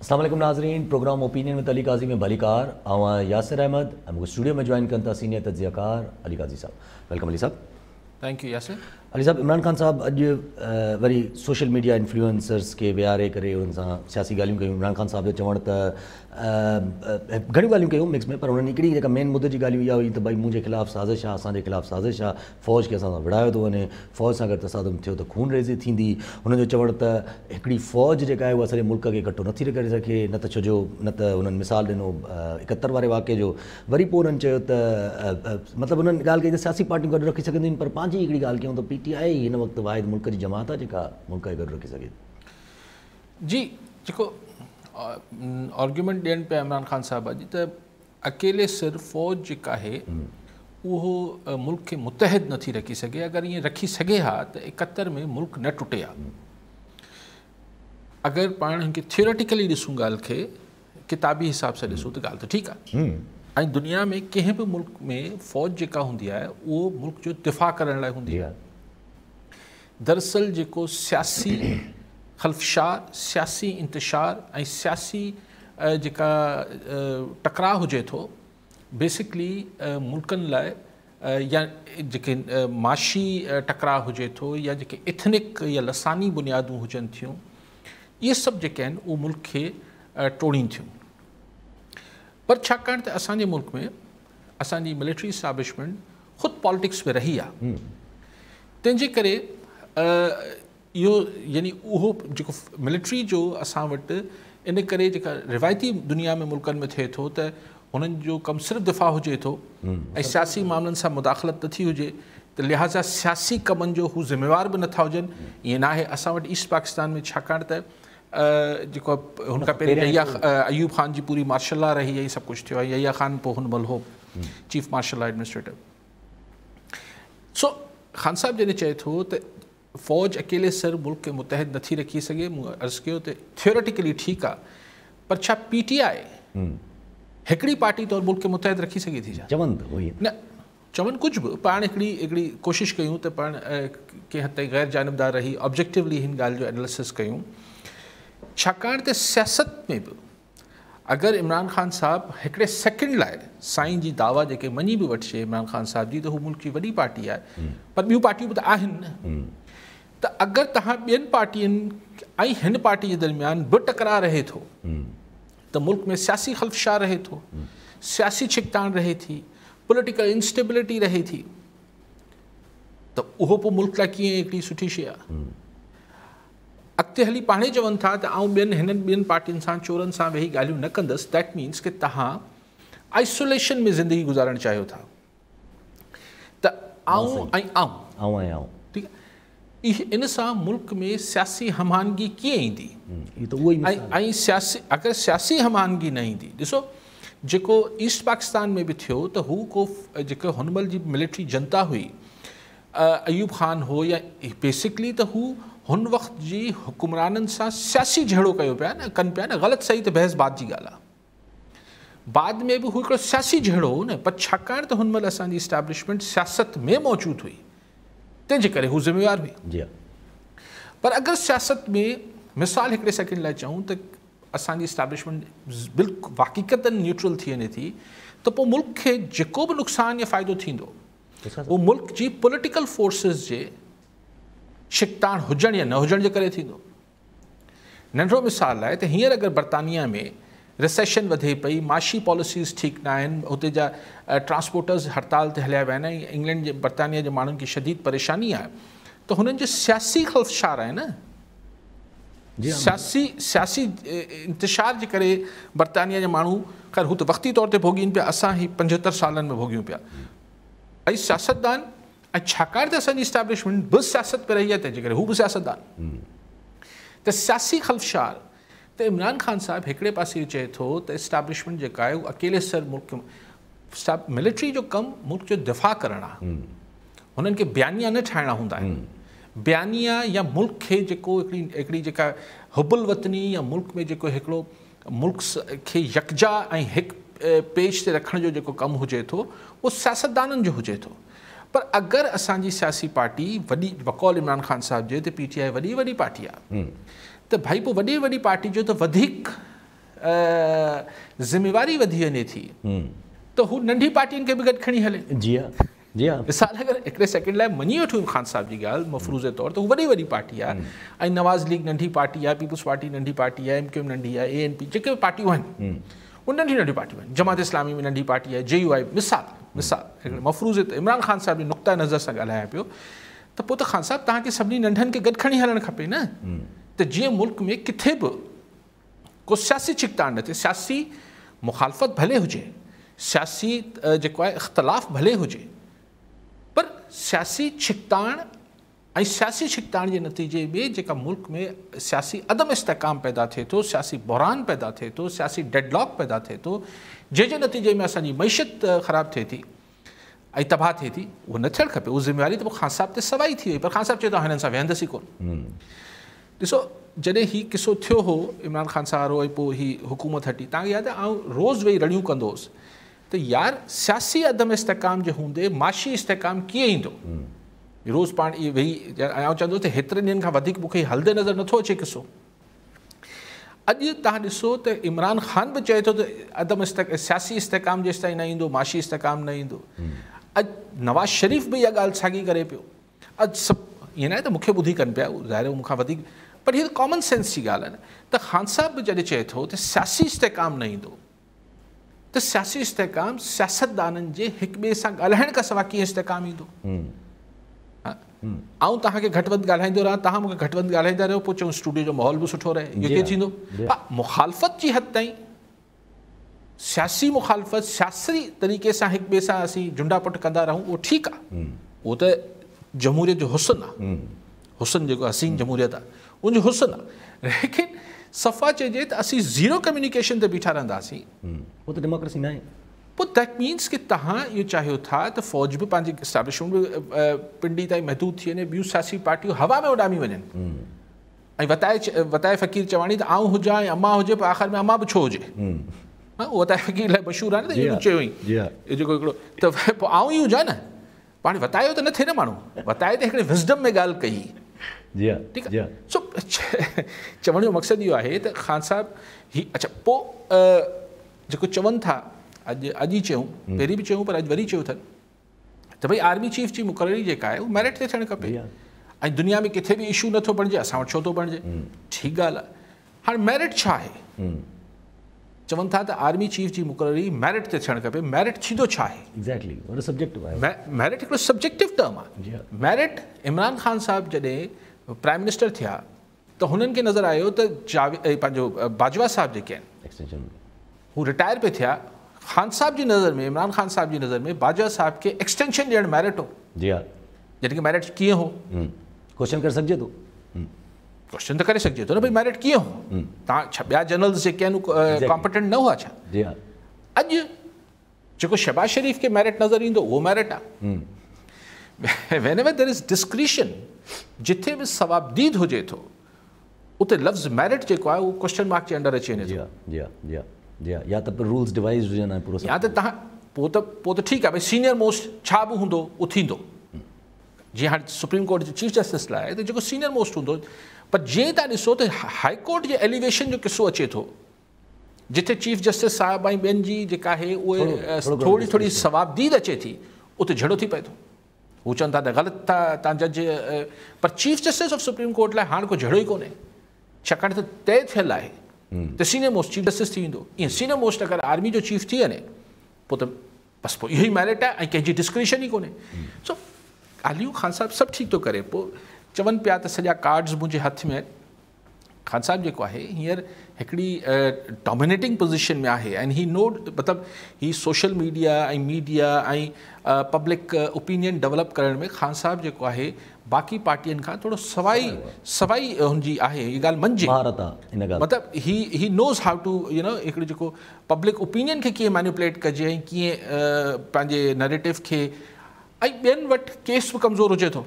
अस्सलाम वालेकुम नाज़रीन, प्रोग्राम ओपिनियन विद अली काजी में भलीकार आवां यासिर अहमद हमको स्टूडियो में ज्वाइन करता सीनियर तज्ज़ियाकार अली काजी साहब। वेलकम अली साहब। Thank you Yasir. अली साहब, इमरान खान साहब अॼु वरी सोशल मीडिया इन्फ्लुएंसर्स के विहारे करे उन्हनि सां सियासी ॻाल्हियूं कयूं। इमरान खान साहब जो चवण त घणियूं ॻाल्हियूं कयूं मिक्स में, पर उन्हनि हिकिड़ी जेका मेन मुद्दे जी ॻाल्हि इहा हुई त भई मुंहिंजे ख़िलाफ़ु साज़िश आहे, असांजे ख़िलाफ़ु साज़िश आहे, फ़ौज खे असां सां विढ़ायो थो वञे, फ़ौज सां गॾु तसादुम थियो त खून रेज़ी थींदी। हुननि जो चवण त हिकिड़ी फ़ौज जेका आहे उहा सॼे मुल्क खे इकठो नथी करे सघे, न त छोजो न त हुननि मिसाल ॾिनो 71 वारे वाक़े जो। वरी पोइ हुननि चयो त मतिलबु हुननि ॻाल्हि कई त सियासी पार्टियूं गॾु रखी सघंदियूं आहिनि, पर पंहिंजी हिकिड़ी ॻाल्हि कयूं त PTI हिन वक़्तु वाहिद मुल्क जी जमात आहे जेका मुल्क खे गॾु रखी सघे। जी, जेको आर्ग्यूमेंट ॾियनि पिया इमरान खान साहब अॼु त अकेले सिर्फ़ फ़ौज जेका आहे उहो मुल्क खे मुतहद नथी रखी सघे। अगरि ईअं रखी सघे हा त 71 में मुल्क न टुटे हा। अगरि पाण हिनखे थियोरेटिकली ॾिसूं ॻाल्हि खे, किताबी हिसाब सां ॾिसूं त ॻाल्हि त ठीकु आहे। ऐं दुनिया में कंहिं बि मुल्क में फ़ौज जेका हूंदी आहे उहो मुल्क जो दिफ़ा करण लाइ हूंदी आहे। दरअसल जेको सियासी ख़ल्फ़शार, सियासी इंतशार ऐं सियासी जेका टकराव हुजे थो, बेसिकली मुल्कनि लाइ या जेके माशी टकराव हुजे थो या जेके एथनिक या लसानी बुनियादूं हुजनि थियूं, इहे सभु जेके आहिनि उहे मुल्क खे टोड़ीनि थियूं। पर छाकाणि त असांजे मुल्क में असांजी मिलिट्री इस्टेब्लिशमेंट ख़ुदि पॉलिटिक्स में रही आहे, तंहिंजे करे इहो यानी उहो जेको मिलिट्री जो असां वटि इन करे जेका रिवायती दुनिया में मुल्कनि में थिए थो त हुननि जो कमु सिर्फ़ु दिफ़ा हुजे थो ऐं सियासी मामलनि सां मुदाख़लत नथी हुजे, त लिहाज़ा सियासी कमनि जो हू ज़िम्मेवार बि नथा हुजनि। ईअं न आहे। असां वटि ईस्ट पाकिस्तान में छाकाणि त जेको हुन खां पहिरीं अयूब ख़ान जी पूरी मार्शल लॉ रही, इहे सभु कुझु थियो आहे। यहिया ख़ान पोइ हुन महिल हो चीफ मार्शल लॉ एडमिनिस्ट्रेटर। सो ख़ान साहब जॾहिं चए थो त फ़ौज अकेले सिर मुल्क खे मुतहद नथी रखी सघे, मूं अर्ज़ु कयो त थियोरेटिकली ठीकु आहे, पर छा PTI हिकिड़ी पार्टी तौरु मुल्क खे मुतहद रखी सघे थी? छा चवनि न चवनि कुझु बि, पाण हिकिड़ी कोशिशि कयूं त पाण कंहिं हद ताईं गैर जानबदार रही ऑब्जेक्टिवली हिन ॻाल्हि जो एनालिसिस कयूं। छाकाणि त सियासत में बि अगरि इमरान खान साहब हिकिड़े सेकेंड लाइ साईं जी दावा जेके मञी बि वठिजे इमरान खान साहब जी त हू मुल्क जी वॾी पार्टी आहे, पर ॿियूं पार्टियूं बि त आहिनि न। त अगरि तव्हां ॿियनि पार्टियुनि ऐं हिन पार्टी जे दरमियान बि टकराव रहे थो त मुल्क में सियासी ख़ल्फ़शार रहे थो, सियासी छिकताण रहे थी, पॉलिटिकल इंस्टेबिलिटी रहे थी, त उहो पोइ मुल्क लाइ कीअं हिकिड़ी सुठी शइ आहे। अॻिते हली पाणे चवनि था त आउं ॿियनि पार्टियुनि सां चोरनि सां वेही ॻाल्हियूं न कंदसि। दैट मीन्स कि तव्हां आइसोलेशन में ज़िंदगी गुज़ारणु चाहियो था। त आउं ठीकु आहे, इन सां मुल्क में सियासी हमहानगी कीअं ईंदी? ऐं अगरि सियासी हमहानगी न ईंदी, ॾिसो जेको ईस्ट पाकिस्तान में बि थियो त हू को जेको हुन महिल जी मिलिट्री जनता हुई, अयूब ख़ान हो या बेसिकली त हू हुन वक़्त जी हुकुमराननि सां सियासी झेड़ो कयो पिया न, कनि पिया न। ग़लति सही त बहस बाद जी ॻाल्हि आहे। बाद में बि हू हिकिड़ो सियासी झेड़ो हो न, पर छाकाणि त हुन महिल असांजी इस्टेब्लिशमेंट सियासत में मौजूदु हुई, तंहिंजे करे हू ज़िम्मेवार हुई। पर अगरि सियासत में मिसाल हिकिड़े सेकेंड लाइ चऊं त असांजी इस्टेब्लिशमेंट बिल्कुलु हक़ीक़तनि न्यूट्रल थी वञे थी, त पोइ मुल्क खे जेको बि नुक़सानु या फ़ाइदो थींदो उहो मुल्क जी पॉलिटिकल फोर्सिस जे शिकताण हुजण या न हुजण जे करे थींदो। नंढो मिसाल आहे त हींअर अगरि बर्तानिया में रिसेशन वधे पई, माशी पॉलिसीज़ ठीकु न आहिनि, हुते जा ट्रांसपोर्टर्स हड़ताल ते हलिया विया आहिनि, इंग्लैंड जे बर्तानिया जे माण्हुनि खे शदीद परेशानी आहे, त हुननि जो सियासी ख़ल्फ़शार आहे न, सियासी इंतशार जे करे बर्तानिया जा माण्हू ख़ैर हू त वक़्ती तौर ते भोॻीनि पिया, असां ही 75 सालनि में भोॻियूं पिया। ऐं सियासतदान, ऐं छाकाणि त असांजी इस्टेब्लिशमेंट बि सियासत पे रही आहे, तंहिंजे करे हू बि सियासतदान। त सियासी ख़ल्फ़शार त इमरान खान साहब हिकिड़े पासे चए थो त इस्टेब्लिशमेंट जेका आहे उहा अकेले सर मुल्क मिलिट्री जो कमु मुल्क जो दिफ़ा करणु आहे। हुननि खे बयानिया न ठाहिणा हूंदा आहिनि। बयानिया या मुल्क खे जेको हिकिड़ी जेका हुबुल वतनी या मुल्क में जेको हिकिड़ो मुल्क खे यकजा ऐं हिकु पेज ते रखण जो जेको कमु हुजे थो उहो सियासतदाननि जो हुजे थो। पर अगरि असांजी सियासी पार्टी वॾी बकौल इमरान खान साहब जे त PTI वॾी पार्टी आहे, त भाई पोइ वॾी पार्टी जो त वधीक ज़िम्मेवारी वधी वञे थी त हू नंढी पार्टियुनि खे बि गॾु खणी हले। जी हाँ, जी हाँ। मिसाल अगरि हिकिड़े सेकेंड लाइ मञी वठूं ख़ान साहब जी ॻाल्हि मफ़रूज़े तौर त हू वॾी पार्टी आहे ऐं नवाज़ लीग नंढी पार्टी आहे, पीपुल्स पार्टी नंढी पार्टी आहे, MQM नंढी आहे, ANP जेके बि पार्टियूं आहिनि उहे नंढियूं पार्टियूं आहिनि, जमात इस्लामी में नंढी पार्टी आहे, JUI मिसाल हिकिड़े मफ़रूज़े ते इमरान ख़ान साहब जी नुक़्ता नज़र सां ॻाल्हायां पियो त पोइ त ख़ान साहब तव्हांखे सभिनी नंढनि खे गॾु खणी हलणु खपे न, त जीअं मुल्क में किथे बि को सियासी छिकताण न थिए, सियासी मुखालफ़त भले हुजे, सियासी जेको आहे इख़्तिलाफ़ भले हुजे, पर सियासी छिकताण ऐं सियासी छिकताण जे नतीजे में जेका मुल्क में सियासी अदम इस्तेहकाम पैदा थिए थो, सियासी बहरान पैदा थिए थो, सियासी डेडलॉक पैदा थिए थो, जंहिंजे नतीजे में असांजी मईशत ख़राबु थिए थी ऐं तबाह थिए थी, उहो न थियणु खपे। उहा ज़िम्मेवारी त पोइ ख़ान साहब ते सवाई थी वई, पर ख़ान साहब चए थो हिननि सां वेहंदसि ई कोन। ॾिसो जॾहिं हीउ किसो थियो हो इमरान ख़ान सां वारो ऐं पोइ हीअ हुकूमत हटी, तव्हांखे यादि आहे आउं रोज़ु वेही रड़ियूं कंदो हुउसि त यार सियासी अदम इस्तेहकाम जे हूंदे माशी इस्तेहकाम कीअं ईंदो। रोज़ु पाण इहे वेही आउं चवंदो त हेतिरनि ॾींहंनि खां वधीक मूंखे हलंदे नज़र नथो अचे किसो। अॼु तव्हां ॾिसो त इमरान ख़ान बि चए थो त अदम सियासी इस्तेहकाम जेसिताईं न ईंदो माशी इस्तेहकाम न ईंदो। अॼु नवाज़ शरीफ़ बि इहा ॻाल्हि साॻी करे पियो। अॼु सभु ईअं न आहे त मूंखे ॿुधी कनि पिया, ज़ाहिर आहे मूंखां वधीक, पर हीअ कॉमन सेंस जी ॻाल्हि आहे न, त ख़ान साहब बि जॾहिं चए थो त सियासी इस्तेहकाम न ईंदो त सियासी इस्तेहकाम सियासतदाननि जे हिक ॿिए सां ॻाल्हाइण खां सवाइ कीअं इस्तेहकाम ईंदो। आउं तव्हांखे घटि वधि ॻाल्हाईंदो रहां, तव्हां मूंखे घटि वधि ॻाल्हाईंदा रहियो, पोइ चऊं स्टूडियो जो माहौल बि सुठो रहे, इहो कीअं थींदो। मुखालफ़त जी हद ताईं सियासी मुखालफ़त सियासी तरीक़े सां हिक ॿिए सां असीं झुंडापट कंदा रहूं, उहो ठीकु आहे, उहो त जमहूरियत जो हुस्न आहे, हुस्न जेको हसीन जमहूरियत आहे उनजो हुस्न आहे। लेकिन सफ़ा चइजे त असीं ज़ीरो कम्युनिकेशन ते बीठा रहंदासीं, उहो त डेमोक्रेसी न आहे। पोइ दैट मीन्स कि तव्हां इहो चाहियो था त फ़ौज बि पंहिंजी इस्टेब्लिशमेंट बि पिंडी ताईं महदूद थी वञे, ॿियूं सियासी पार्टियूं हवा में उॾामी वञनि ऐं वताए फ़क़ीर चवाणी त आउं हुजां ऐं अम्मा हुजे, पर आख़िर में अम्मा बि छो हुजे। उहो वताए फ़क़ीर लाइ मशहूरु आहे न, त इहो चयो ई इहो जेको हिकिड़ो त पोइ आउं ई हुजां न, पाण वतायो त न थिए न माण्हू, वताए त हिकिड़े विज़डम में ॻाल्हि कई। ठीकु आहे। सो चवण जो मक़सदु इहो आहे त ख़ान साहब ही अच्छा पोइ जेको चवनि था अॼु ई चयूं, पहिरीं बि चयूं, पर अॼु वरी चयो अथनि त भई आर्मी चीफ जी मुक़ररी जेका आहे उहा मेरिट ते थियणु खपे ऐं दुनिया में किथे बि इशू नथो बणिजे, असां वटि छो थो बणिजे। ठीकु ॻाल्हि आहे। हाणे मेरिट छा आहे? चवनि था त आर्मी चीफ जी मुक़ररी मेरिट ते थियणु खपे। मेरिट थींदो छा आहे? एग्ज़ैक्टली, उहो सब्जेक्टिव आहे। मेरिट हिकिड़ो सब्जेक्टिव टर्म आहे। मेरिट इमरान ख़ान साहब जॾहिं प्राइम मिनिस्टर थिया त हुननि खे नज़र आयो त पंहिंजो बाजवा साहब जेके आहिनि हू रिटायर पे थिया। ख़ान साहब जी नज़र में, इमरान ख़ान साहब जी नज़र में बाजवा साहब खे एक्सटेंशन ॾियणु मेरिट हो। जी हाँ। जॾहिं कि मेरिट कीअं हो? क्वेश्चन करे सघिजे थो, क्वेश्चन त करे सघिजे थो न, भई मेरिट कीअं हो? तव्हां छा ॿिया जनरल्स जेके आहिनि उहे कॉम्पिटेंट न हुआ छा? जी हाँ। अॼु जेको शहबाज शरीफ़ खे मेरिट नज़र ईंदो उहो मेरिट आहे। whenever there is discretion, जिथे बि सवाबदीद हुजे थो उते लफ़्ज़ मेरिट जेको आहे उहो क्वेश्चन मार्क जे अंडर अची वञे थो। या त रूल्स डिवाइस हुजनि पूरो, या त तव्हां पोइ त ठीकु आहे, भई सीनियर मोस्ट छा बि हूंदो उहो थींदो। जीअं हाणे सुप्रीम कोर्ट जे चीफ जस्टिस लाइ त जेको सीनियर मोस्ट हूंदो, पर जीअं तव्हां ॾिसो त हाई कोर्ट जे एलिवेशन जो किसो अचे थो, जिथे चीफ जस्टिस साहिब ऐं ॿियनि जी जेका आहे उहे थोरी सवाबदीद अचे थी, उते झड़ो थी पए थो। हू चवनि था त ग़लति था तव्हां जज, पर chief justice of supreme court लाइ हाणे को झड़ो ई कोन्हे, छाकाणि त तय थियल आहे त सीनियर मोस्ट चीफ जस्टिस थी वेंदो। ईअं सीनियर मोस्ट अगरि आर्मी जो चीफ थी वञे पोइ त बसि पोइ इहो ई मेरिट आहे ऐं कंहिंजी डिस्क्रिशन ई कोन्हे। सो ॻाल्हियूं ख़ान साहब सभु ठीकु थो करे। पोइ चवनि पिया त सॼा कार्ड्स मुंहिंजे हथ में आहिनि। ख़ान साहब जेको आहे हींअर हिकिड़ी डोमिनेटिंग पोज़ीशन में आहे ऐं ही नो मतिलबु ही सोशल मीडिया ऐं पब्लिक ओपिनियन डेवलप करण में ख़ान साहब जेको आहे बाक़ी पार्टियुनि खां थोरो सवाई हुनजी आहे, हीअ ॻाल्हि मञिजे। मतिलबु ही नोज़ हाउ टू हिकिड़ो जेको पब्लिक ओपिनियन खे कीअं मैनिपुलेट कजे ऐं कीअं पंहिंजे नैरेटिव खे, ऐं ॿियनि वटि केस बि कमज़ोर हुजे थो।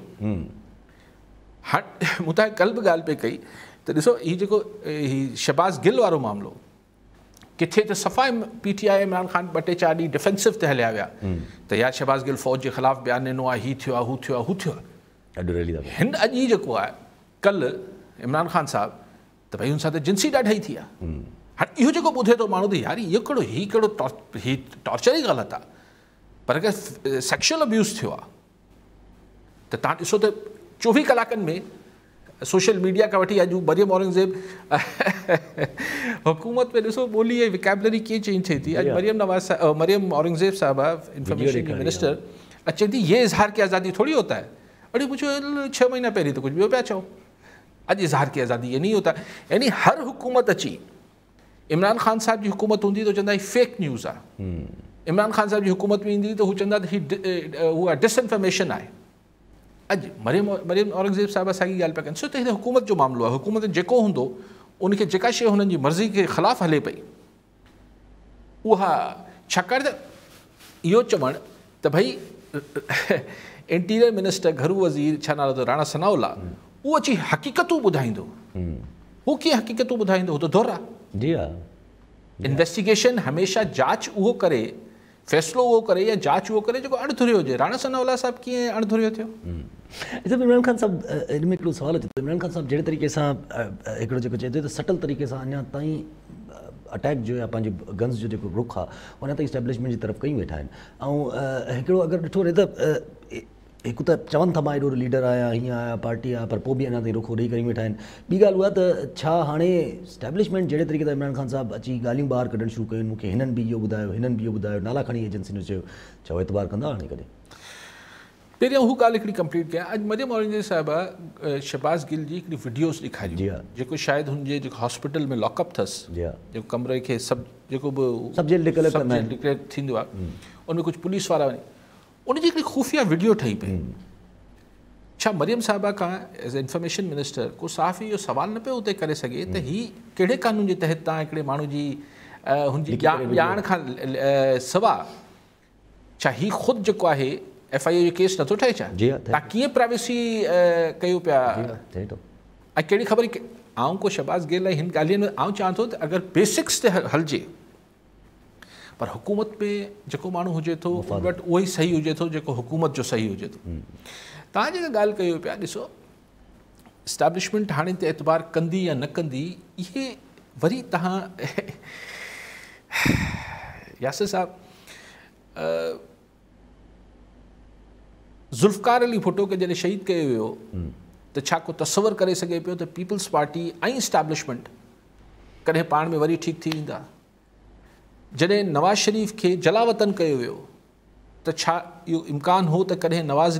हाणे मूं तव्हांखे कल्ह बि ॻाल्हि पे कई त ॾिसो हीउ जेको शहबाज़ गिल वारो मामिलो, किथे त सफ़ा PTI इमरान ख़ान 2-4 ॾींहं डिफेंसिव ते हलिया विया त यार शहबाज़ गिल फ़ौज जे ख़िलाफ़ु बयानु ॾिनो आहे, हीउ थियो आहे, हू थियो आहे। हिन अॼु ई जेको आहे कल्ह इमरान ख़ान साहब त भई हुन सां त जिन्सी ॾाढाई थी आहे, हाणे इहो जेको ॿुधे थो माण्हू त यार इहो कहिड़ो टॉर्चर जी ॻाल्हि आहे। पर अगरि सेक्शुअल अब्यूज़ थियो आहे त तव्हां ॾिसो त 24 कलाकनि में सोशल मीडिया खां वठी अॼु मरियम औरंगज़ेब हुकूमत में ॾिसो ॿोली ऐं विकेबलरी कीअं चेंज थिए थी। अॼु मरियम औरंगज़ेब साहिबा इंफॉर्मेशन की मिनिस्टर अचे थी ये इज़हार की आज़ादी थोड़ी होता है। अरे मुझे 6 महीना पहिरीं त कुझु ॿियो पिया चओ। अॼु इज़हार की आज़ादी ये नहीं होता। यानी हर हुकूमत अची इमरान ख़ान साहिब जी हुकूमत हूंदी त चवंदा फेक न्यूज़ आहे। इमरान ख़ान साहिब जी हुकूमत में ईंदी त हू चवंदा त उहा डिसइंफॉर्मेशन आहे। अॼु मरियम औरंगज़ेब साहिब असांजी ॻाल्हि पिया कनि छो त हिन हुकूमत जो मामिलो आहे। हुकूमत जेको हूंदो उनखे जेका शइ हुननि जी मर्ज़ी के ख़िलाफ़ु हले पई उहा, छाकाणि त इहो चवणु त भई इंटीरियर मिनिस्टर घरू वज़ीर छा नालो राणा सनाउल्ला उहो अची हक़ीक़तूं ॿुधाईंदो। हू कीअं हक़ीक़तूं ॿुधाईंदो? हू त दौरा जी हा। इन्वेस्टिगेशन हमेशह जांच उहो करे, फ़ैसिलो उहो करे या जांच उहो करे जेको अणधुरियो हुजे। राणा सनाउल्ला साहिबु कीअं अणधुरियो थियो? इमरान ख़ान साहिबु हिन में हिकिड़ो सुवाल अचे थो। इमरान ख़ान साहिबु जहिड़े तरीक़े सां हिकिड़ो जेको चए थो त सटल तरीक़े सां अञा ताईं अटैक जो या पंहिंजे गन्स जो जेको रुख आहे उन ताईं इस्टेब्लिशमेंट जी तरफ़ कयूं वेठा आहिनि। ऐं हिकिड़ो अगरि ॾिठो वञे त हिकु त चवनि था मां एॾो लीडर आहियां, हीअं आहियां, पार्टी आहे, पर पोइ बि अञा ताईं रुख ॾेई करे वेठा आहिनि। ॿी ॻाल्हि उहा त छा हाणे इस्टेब्लिशमेंट जहिड़े तरीक़े सां इमरान ख़ान साहिबु अची ॻाल्हियूं ॿाहिरि कढणु शुरू कयूं, मूंखे हिननि बि इहो ॿुधायो, हिननि बि इहो ॿुधायो, नाला खणी एजेंसियुनि चयो, छा एतबार कंदा हाणे कॾहिं? पहिरियों हू ॻाल्हि हिकिड़ी कंप्लीट कयां। अॼु मरियम औरंगज़ेब साहिबा शहबाज़ गिल जी हिकिड़ी वीडियोस ॾेखारी जेको शायदि हुनजे जेको हॉस्पिटल में लॉकअप अथसि, जेको कमरे खे जेको बि सब जेल डिक्लेयर थींदो आहे उनमें कुझु पुलिस वारा वञी उनजी हिकिड़ी खुफ़िया वीडियो ठही पई। छा मरियम साहिबा खां एज़ ए इंफॉर्मेशन मिनिस्टर को साफ़ इहो सवाल न पियो उते करे सघे त ही कहिड़े कानून जे तहत तव्हां हिकिड़े माण्हू जी हुनजी ॼाण खां सवाइ छा ही ख़ुदि जेको आहे FIA जो केस नथो ठहे? छा तव्हां कीअं प्राइवेसी कयो पिया? ऐं कहिड़ी ख़बर आउं को शहबाज़ गिल हिन ॻाल्हियुनि में आउं चाहियां थो त अगरि बेसिक्स ते हलिजे पर हुकूमत में जेको माण्हू हुजे थो बट उहो ई सही हुजे थो जेको हुकूमत जो सही हुजे थो। तव्हां जेका ॻाल्हि कयो पिया ॾिसो इस्टेब्लिशमेंट हाणे ते एतबार कंदी या न कंदी इहे वरी तव्हां यासिर साहिबु ज़ुल्फ़कार अली भुट्टो खे जॾहिं शहीद कयो वियो त छा को तसवर करे सघे पियो त पीपल्स पार्टी ऐं इस्टेब्लिशमेंट कॾहिं पाण में वरी ठीकु थी वेंदा? जॾहिं नवाज़ शरीफ़ खे जलावतन कयो वियो त छा इहो इम्कान हो त कॾहिं नवाज़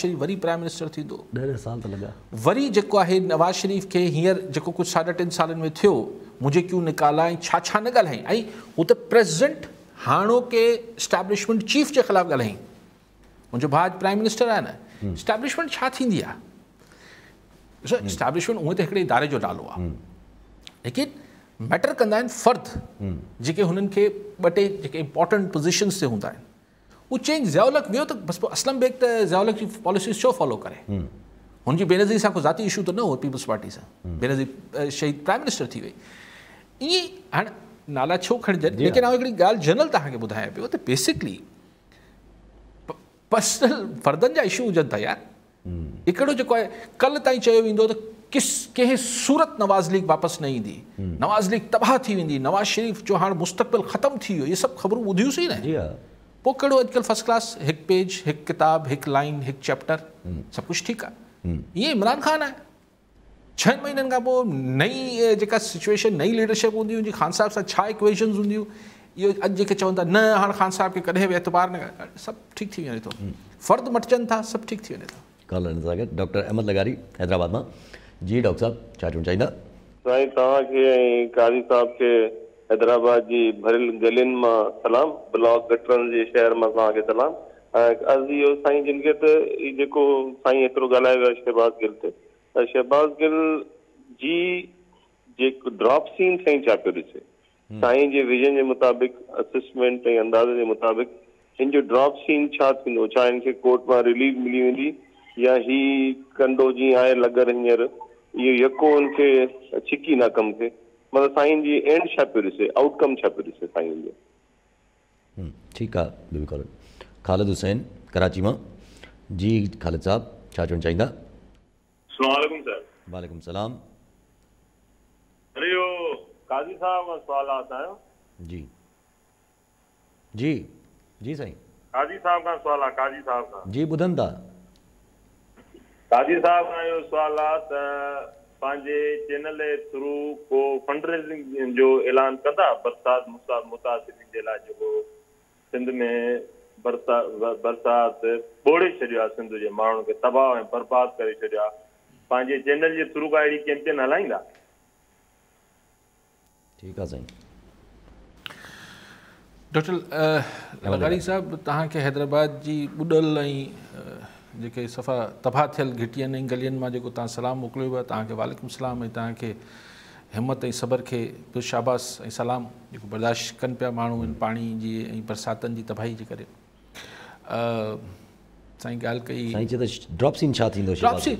शरीफ़ वरी प्राइम मिनिस्टर थींदो? 10 साल त लॻा। वरी जेको आहे नवाज़ शरीफ़ खे हींअर जेको कुझु 3.5 सालनि में थियो मुझे क्यों निकाला ऐं छा न ॻाल्हाई ऐं हू त प्रेसिडेंट हाणोके इस्टेब्लिशमेंट चीफ जे ख़िलाफ़ु ॻाल्हाई। मुंहिंजो भाउ प्राइम मिनिस्टर आहे न। इस्टेब्लिशमेंट छा थींदी आहे? ॾिसो इस्टेब्लिशमेंट उहे त हिकिड़े इदारे जो नालो आहे लेकिन मैटर कंदा आहिनि फ़र्द जेके हुननि खे 2-टे जेके इम्पॉर्टेंट पोज़ीशन्स ते हूंदा आहिनि। उहो चेंज ज़ियाउलक वियो त बसि पोइ असलम बेग त ज़ियाउलक जी पॉलिसीज़ छो फॉलो करे? हुनजी बेनज़ीर सां को ज़ाती इशू त न हो पीपल्स पार्टी सां। बेनज़ीर शहीद प्राइम मिनिस्टर थी वई। ईअं हाणे नाला छो खणिजनि लेकिन आउं हिकिड़ी ॻाल्हि जनरल तव्हांखे ॿुधायां पियो त बेसिकली पर्सनल फ़र्दनि जा इशू हुजनि था यार। हिकिड़ो जेको आहे कल्ह ताईं चयो वेंदो त कंहिं सूरत नवाज़ लीग वापसि न ईंदी, नवाज़ लीग तबाह थी वेंदी, नवाज़ शरीफ़ जो हाणे मुस्तक़बिल ख़तमु थी वियो, इहे सभु ख़बरूं ॿुधियूंसीं न। पोइ कहिड़ो अॼुकल्ह फर्स्ट क्लास हिकु पेज हिकु किताब हिकु लाइन हिकु चैप्टर सभु कुझु ठीकु आहे। ईअं इमरान ख़ान आहे 6 महीननि खां पोइ नई जेका सिचुएशन नई लीडरशिप हूंदी हुनजी ख़ान साहिब सां छा इक्वेशन्स हूंदियूं इहो अॼु जेके चवनि था न हाणे ख़ान साहिब खे कॾहिं बि एतबार न सभु ठीकु थी वञे थो। फ़र्द मटिजनि था सभु ठीकु थी वञे थो। डॉक्टर अहमद लगारी हैदराबाद मां। जी डॉक्टर साहब छा चवणु चाहींदा? साईं तव्हांखे ऐं कारी साहिब खे हैदराबाद जी भरियल गलियुनि मां सलाम, ब्लॉक गटरनि जे शहर मां तव्हांखे सलाम। ऐं अर्ज़ु इहो साईं जिन खे त जेको साईं एतिरो ॻाल्हायो वियो आहे शहबाज़ गिल ते त शहबाज़ गिल जी जेको ड्रॉप सीन साईं छा पियो ॾिसे साईं जे विजन जे मुताबिक़ असेसमेंट ऐं अंदाज़े जे मुताबिक़ हिन जो ड्रॉप सीन छा थींदो? छा हिन खे कोर्ट मां रिलीव मिली वेंदी या ही कंडो जीअं आहे लॻर हींअर इहो यको हुनखे छिकी न कमु थिए? मतिलबु साईं जी एंड छा पियो ॾिसे, आउटकम छा पियो ॾिसे साईं जो? ठीकु आहे बिल्कुलु। ख़ालिद हुसैन कराची मां। जी ख़ालिद साहब छा चवणु चाहींदा? अस्सलाम वालेकुम सर। वालेकुम सलाम। अरे इहो काज़ी साहब खां सुवाल आहे जी जी जी साईं। काज़ी साहब खां सुवाल आहे, काज़ी साहब खां। जी ॿुधनि था। काज़ी साहब खां इहो सुवाल आहे त पंहिंजे चैनल जे थ्रू को फंड रेज़िंग जो ऐलान कंदा बरसात मुतासिरीन जे लाइ, जेको सिंध में बरसात ॿोड़े छॾियो आहे, सिंध जे माण्हुनि खे तबाह ऐं बर्बाद करे छॾियो आहे, पंहिंजे चैनल जे थ्रू का अहिड़ी कैंपेन हलाईंदा? ठीकु आहे साईं। डॉक्टर लगाड़ी साहब, तव्हांखे हैदराबाद जी ॿुॾल ऐं जेके सफ़ा तबाह थियल घिटियुनि ऐं गलियुनि मां जेको तव्हां सलाम मोकिलियो आहे, तव्हांखे वालेकुम सलाम, ऐं तव्हांखे हिमत ऐं सबर खे बि शाबाश ऐं सलाम, जेको बर्दाश्त कनि पिया माण्हू आहिनि पाणी जी ऐं बरसातनि जी तबाही जे करे। साईं ॻाल्हि कई साईं चए त ड्रॉप सीन छा थींदो? ड्रॉप सीन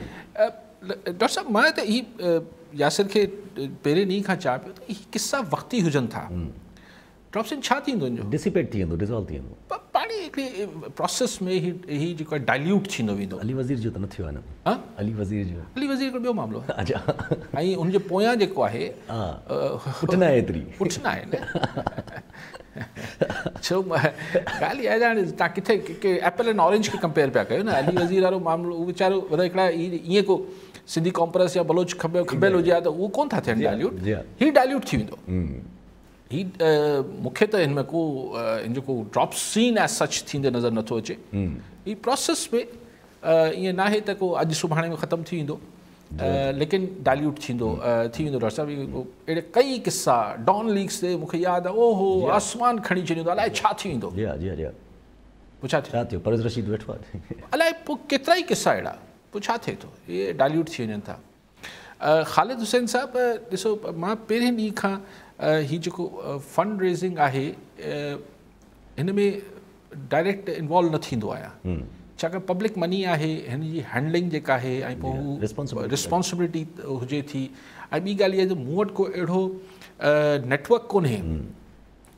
डॉक्टर साहब, मां त ही यासिर खे पहिरें ॾींहं खां चवां पियो त ही किसा वक़्ती हुजनि था। ड्रॉप सीन छा थींदो हिन जो? डिसिपेट थी वेंदो, डिज़ोल्व थी वेंदो, पाणी हिकिड़ी प्रोसेस में ही जेको आहे डाइल्यूट थींदो वेंदो। अली वज़ीर जो त न थियो आहे न? अली वज़ीर जो, अली वज़ीर हिकिड़ो ॿियो मामिलो आहे। अच्छा। ऐं उनजे पोयां जेको आहे पुठिना आहे एतिरी, पुठिना आहे न। छो ॻाल्हि इहा आहे, तव्हां किथे एप्पल एंड ऑरेंज खे कंपेयर पिया कयो न। अली वज़ीर वारो मामिलो, उहो वीचारो हिकिड़ा ईअं को सिंधी कॉम्प्रेस या बलोच खबियल हुजे हा त उहो कोन था थियनि डाइल्यूट, ही डाइल्यूट थी वेंदो। ही मूंखे त हिन में को हिन जो को ड्रॉप सीन एज सच थींदे नज़र नथो अचे। ही प्रोसेस में ईअं नाहे त को अॼु सुभाणे में ख़तमु थी वेंदो, लेकिन डाइल्यूट थी वेंदो। डॉक्टर साहब, अहिड़े कई किस्सा डॉन लीग्स ते मूंखे यादि आहे, ओहो आसमान खणी छॾींदो, अलाए छा थी वेंदो, पोइ छा थियो, परवेज़ रशीद वेठो आहे, अलाए पोइ केतिरा ई किस्सा अहिड़ा, पोइ छा थिए थो, इहे डाइल्यूट थी वञनि था। ख़ालिद हुसैन साहब, ॾिसो मां पहिरें ॾींहं खां ही जेको फंड रेज़िंग आहे हिन में डायरेक्ट इन्वॉल्व न थींदो आहियां, छाकाणि पब्लिक मनी आहे, हिन जी हैंडलिंग जेका आहे ऐं पोइ रिस्पॉन्सिबिलिटी हुजे थी। ऐं ॿी ॻाल्हि इहा, मूं वटि को अहिड़ो नेटवर्क कोन्हे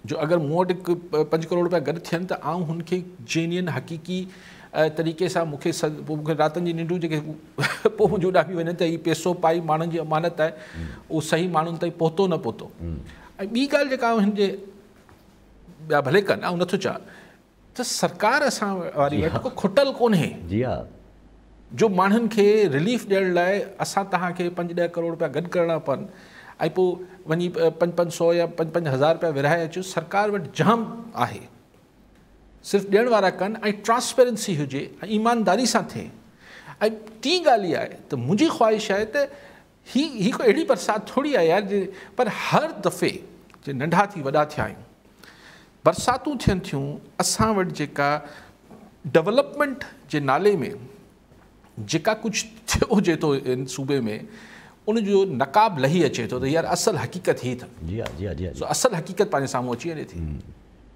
जो अगरि मूं वटि 5 करोड़ रुपया गॾु थियनि त आउं हुनखे जेन्युइन हक़ीक़ी तरीक़े सां मूंखे रातनि जी निंडूं जेके पोइ मुंहिंजो उॾामी वञनि त हीउ पैसो पाई माण्हुनि जी अमानत आहे, उहो सही माण्हुनि ताईं पहुतो न पहुतो। ऐं ॿी ॻाल्हि जेका हिन जे ॿिया भले कनि, ऐं नथो चवां त सरकार असां वारी वटि को खुटल कोन्हे जो माण्हुनि खे रिलीफ ॾियण लाइ असां तव्हांखे 5-10 करोड़ रुपया गॾु करणा पवनि ऐं पोइ वञी 500 या 5-5 रुपया विरहाए अचो। सरकार वटि जाम आहे, सिर्फ़ु ॾियण वारा कनि ऐं ट्रांसपेरेंसी हुजे ऐं ईमानदारी सां थिए। ऐं टी ॻाल्हि इहा आहे त मुंहिंजी ख़्वाहिश आहे त ही को अहिड़ी बरसाति थोरी आहे यार, पर हर दफ़े जे नंढा थी वॾा थिया आहियूं, बरसातूं थियनि थियूं, असां वटि जेका डेवलपमेंट जे नाले में जेका कुझु थियो हुजे थो इन सूबे में, उनजो नक़ाब लही अचे थो त यार असुल हक़ीक़त ही अथव। जी हा, जी हा, जी हा। असुल हक़ीक़त पंहिंजे साम्हूं अची वञे थी।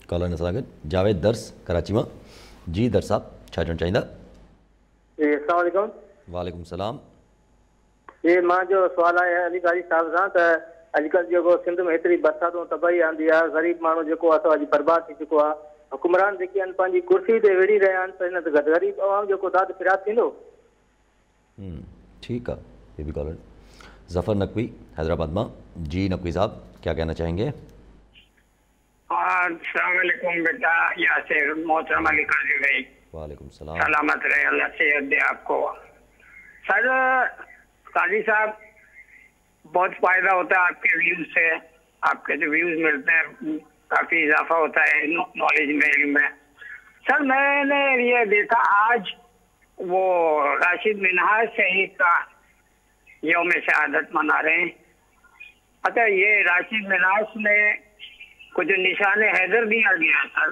कॉलर सां गॾु जावेद दर्स कराची मां। जी दर्स साहब, छा चवणु चाहींदा? अस्सलाम वालेकुम। वालेकुम सलाम। ये मां जो सुवाल आहे अली गाजी साहब सां त अॼुकल्ह जेको सिंध में हेतिरी बरसातूं तबाही आंदी आहे, ग़रीब माण्हू जेको आहे सो अॼु बर्बाद थी चुको आहे, हुकुमरान जेके आहिनि पंहिंजी कुर्सी ते वेड़ी रहिया आहिनि, त हिन ते ग़रीब आवाम जेको दाद फिराद थींदो। ठीक है, ये भी कॉलर जफ़र नकवी हैदराबाद में। जी नकवी साहब, क्या कहना चाहेंगे? अस्सलाम वालेकुम बेटा, यासिर मोहतरम अली काजी भाई। वालेकुम सलाम। सलामत रहे, अल्लाह सेहत दे आपको। सर काजी साहब, बहुत फायदा होता है आपके व्यूज से, आपके जो व्यूज मिलते हैं काफी इजाफा होता है नॉलेज में, इल्म में। सर मैंने ये देखा आज वो राशिद मिनहाज शहीद का यौम शहादत मना रहे हैं। अच्छा, ये राशिद मिनहाज में को जो निशान हैदर दिया गया सर,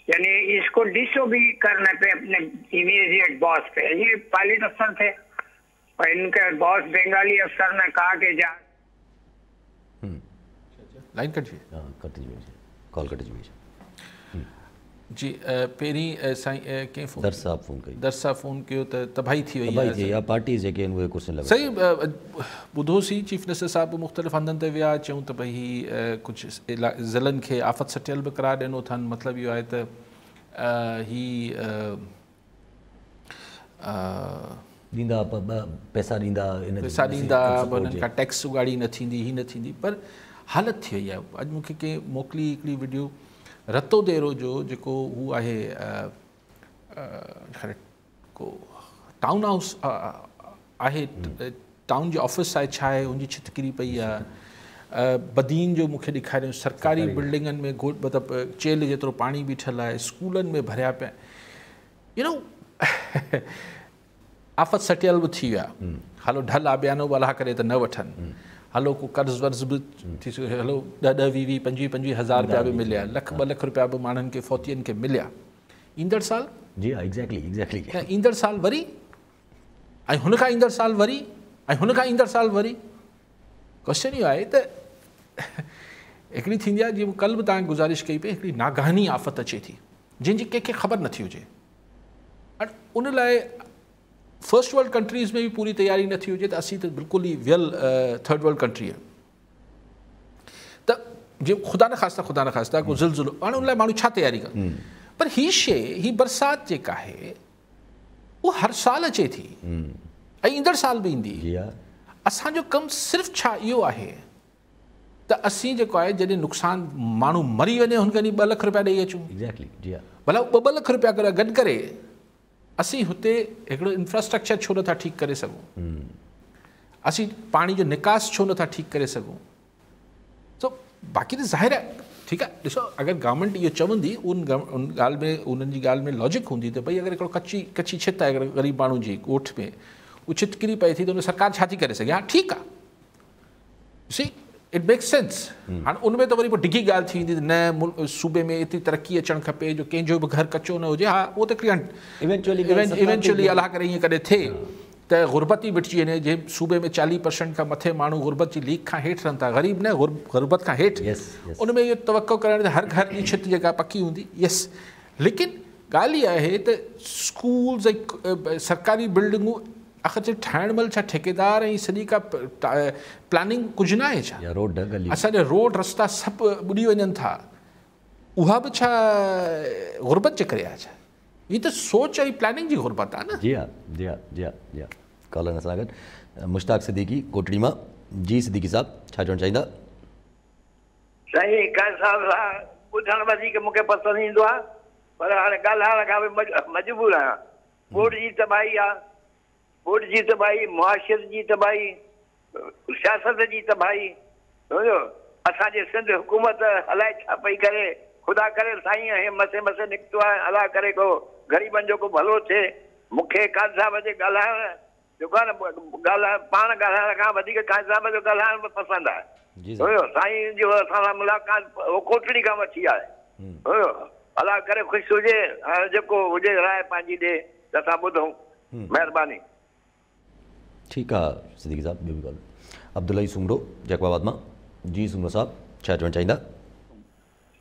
यानी इसको डिसो भी करने पे अपने इमीडिएट बॉस पे, ये पायलट अफसर थे और इनके बॉस बंगाली अफसर ने कहा कि जा लाइन कट जी, कट दीजिए, कॉल कट दीजिए जी। पहिरीं साईं कंहिं फ़ोन, दर्स साहब फ़ोन कई, दर्स साहब फ़ोन कयो त तबाही थी वई आहे, या पार्टी जेके आहिनि उहे कुर्सियुनि लॻाए। सही ॿुधोसीं, चीफ मिनिस्टर साहिबु मुख़्तलिफ़ हंधनि ते विया, चयूं त भई ही कुझु ज़िलनि खे आफ़त सटियल बि करार ॾिनो अथनि। मतिलबु इहो आहे त ही ॾींदा पैसा ॾींदा पैसा ॾींदा उन्हनि खां टैक्स उगाड़ी न थींदी ही न थींदी पर हालत थी वई आहे। अॼु मूंखे कंहिं मोकिली हिकिड़ी वीडियो रतो देरो जो जेको हू आहे को टाउन हाउस आहे टाउन जो ऑफिस आहे छा आहे हुनजी छित किरी पई आहे। बदीन जो मूंखे ॾेखारियो सरकारी बिल्डिंगनि में मतिलबु चेल जेतिरो पाणी बीठल आहे, स्कूलनि में भरिया पिया आफ़त सटियल बि थी विया। हलो ढल आबियानो बि अलाह करे त न वठनि, हलो को कर्ज़ वर्ज़ बि थी सघे, हलो 10-20 25 हज़ार रुपया बि मिलिया, लख 2 लख रुपया बि माण्हुनि खे फौतियुनि खे मिलिया। ईंदड़ साल जी हा एग्ज़ैक्टली ईंदड़ साल वरी ऐं हुन खां ईंदड़ साल वरी ऐं हुन खां ईंदड़ साल वरी। क्वेश्चन इहो आहे त हिकिड़ी थींदी आहे जीअं कल्ह बि तव्हांखे गुज़ारिश कई पई, हिकिड़ी नागानी आफ़त अचे थी जंहिंजी कंहिंखे ख़बर नथी हुजे। उन लाइ फर्स्ट वर्ल्ड कंट्रीज़ में भी पूरी तैयारी न थी हुजे त असीं त बिल्कुलु ई वियल थर्ड वर्ल्ड कंट्री आहे त जीअं ख़ुदा न ख़ास्ता को ज़िलज़िलो, हाणे उन लाइ माण्हू छा तैयारी कनि। पर हीअ शइ हीअ बरसाति जेका आहे उहा हर साल अचे थी ऐं ईंदड़ साल बि ईंदी। असांजो कमु सिर्फ़ु छा इहो आहे त असीं जेको आहे जॾहिं नुक़सानु माण्हू मरी वञे हुनखे 2 लख रुपया ॾेई अचूं। भला 2 लख रुपया गॾु करे असीं हुते हिकिड़ो इंफ्रास्ट्रक्चर छो नथा ठीकु करे सघूं, असीं पाणी जो निकास छो नथा ठीकु करे सघूं। सो बाक़ी त ज़ाहिर आहे ठीकु आहे। ॾिसो अगरि गवर्नमेंट इहो चवंदी उन ॻाल्हि में उन्हनि जी ॻाल्हि में लॉजिक हूंदी त भई अगरि हिकिड़ो कची छित आहे अगरि ग़रीब माण्हू जी ॻोठ में उहा छित किरी पए थी त उन सरकार छा थी करे सघे। हा ठीकु आहे, सी इट मेक्स सेंस। हाणे उनमें त वरी पोइ डिघी ॻाल्हि थी वेंदी त न सूबे में एतिरी तरक़ी अचणु खपे जो कंहिंजो बि घर कचो न हुजे। हा उहो त इवेंचुअली अलाह करे ईअं कॾहिं थिए त गुरबत ई मिटिजी वञे। जे सूबे में 40% खां मथे माण्हू गुरबत जी लीक खां हेठि रहनि था, ग़रीब न गुरबत खां हेठि, उनमें इहो तवक़ो करण त हर घर जी छित जेका पकी हूंदी। यस, लेकिन ॻाल्हि इहा आहे त स्कूल्स ऐं सरकारी बिल्डिंगूं आख़िर ठाहिण महिल छा ठेकेदार ऐं सॼी का प्लानिंग कुझु न आहे छा? असांजा रोड रस्ता सभु ॿुॾी वञनि था, उहा बि छा गुरबत जे करे आहे छा? हीअ त सोच ऐं प्लानिंग जी गुरबत आहे न। जी हा कॉलर सां गॾु मुश्ताक सिद्दीकी कोटड़ी मां। जी सिद्दीकी साहब छा चवणु चाहींदा? साईं काज़ी साहब सां ॿुधणु वधीक मूंखे पसंदि ईंदो आहे, पर हाणे ॻाल्हाइण खां बि मजबूर आहियां। वोट जी तबाही आहे, वोट जी तबाही, मुआशरत जी तबाही, सियासत जी तबाही। सम्झो असांजे सिंध हुकूमत अलाए छा पई करे। ख़ुदा करे साईं हे मसे निकितो आहे, अलाह करे को ग़रीबनि जो को भलो थिए। मूंखे काज़ी साहब जे ॻाल्हाइण जेको आहे न पाण ॻाल्हाइण खां वधीक काज़ी साहब जो ॻाल्हाइण बि पसंदि आहे। सम्झो साईं जो असां सां मुलाक़ात कोटड़ी खां वठी आहे। सम्झो अलाह करे ख़ुशि हुजे, जेको हुजे राय पंहिंजी ॾे त असां ॿुधूं। महिरबानी। ठीकु आहे सिद्दीकी साहब। ॿियो बि ॻाल्हि अब्दुल्ला सुंगड़ो जैकबाबाद मां। जी सुंगड़ो साहब छा चवणु चाहींदा?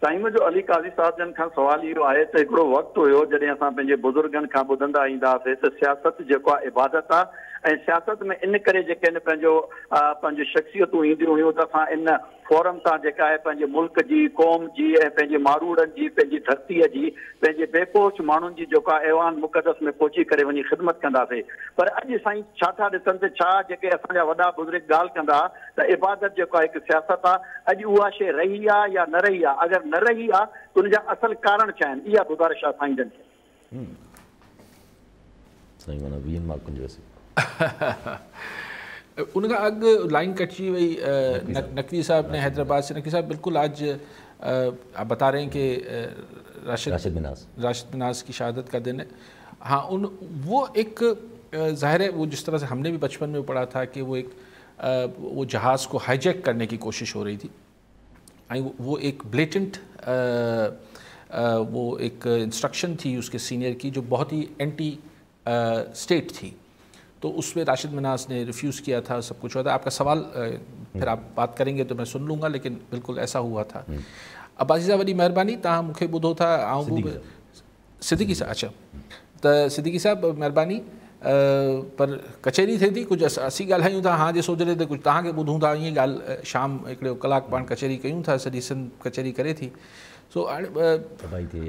साईं मुंहिंजो अली काज़ी साहब जन खां सुवाल इहो आहे त हिकिड़ो वक़्तु हुयो जॾहिं असां पंहिंजे बुज़ुर्गनि खां ॿुधंदा ईंदा हुआसीं त सियासत जेको आहे इबादत आहे ऐं सियासत में इन करे जेके आहिनि पंहिंजो शख़्सियतूं ईंदियूं हुयूं त असां इन फोरम तां जेका आहे पंहिंजे मुल्क जी, क़ौम जी ऐं पंहिंजे मारूड़नि जी, पंहिंजी धरतीअ जी, पंहिंजे बेपोश माण्हुनि जी जेका ऐवान मुक़दस में पहुची करे वञी ख़िदमत कंदासीं। पर अॼु साईं छा था ॾिसनि त छा जेके असांजा वॾा बुज़ुर्ग ॻाल्हि कंदा त इबादत जेको आहे हिकु सियासत आहे, अॼु उहा शइ रही आहे या न रही आहे? अगरि न रही आहे त उनजा असल कारण छा आहिनि? इहा गुज़ारिश आहे साईं जन खे। उनखां अॻु लाइन कटिजी वई नकवी साहब ने हैदराबाद से। नकवी साहब बिल्कुल आज आप बता रहे हैं कि राशिद मिनास की शहादत का दिन है। हाँ वो एक ज़ाहिर है वो जिस तरह से हमने भी बचपन में पढ़ा था कि वो जहाज़ को हाईजैक करने की कोशिश हो रही थी। वो एक ब्लेटेंट वो एक इंस्ट्रक्शन थी उसके सीनियर की जो बहुत ही एंटी स्टेट थी, तो उसमें राशिद मिनास ने रिफ्यूज़ किया था, सब कुछ हुआ था। आपका सवाल फिर आप बात करेंगे तो मैं सुन लूँगा, लेकिन बिल्कुल ऐसा हुआ था। अब्बासी साहब वॾी महिरबानी, तव्हां मूंखे ॿुधो था। सिद्दीकी साहब, अच्छा त सिद्दीकी साहब महिरबानी। पर कचहरी थिए थी, कुझु असीं ॻाल्हायूं था हाँ जे सोचरे ते, कुझु तव्हांखे ॿुधूं था। ईअं ॻाल्हि शाम हिकिड़ो कलाकु पाण कचहरी कयूं था, सॼी सिंध कचहरी करे थी। सो हाणे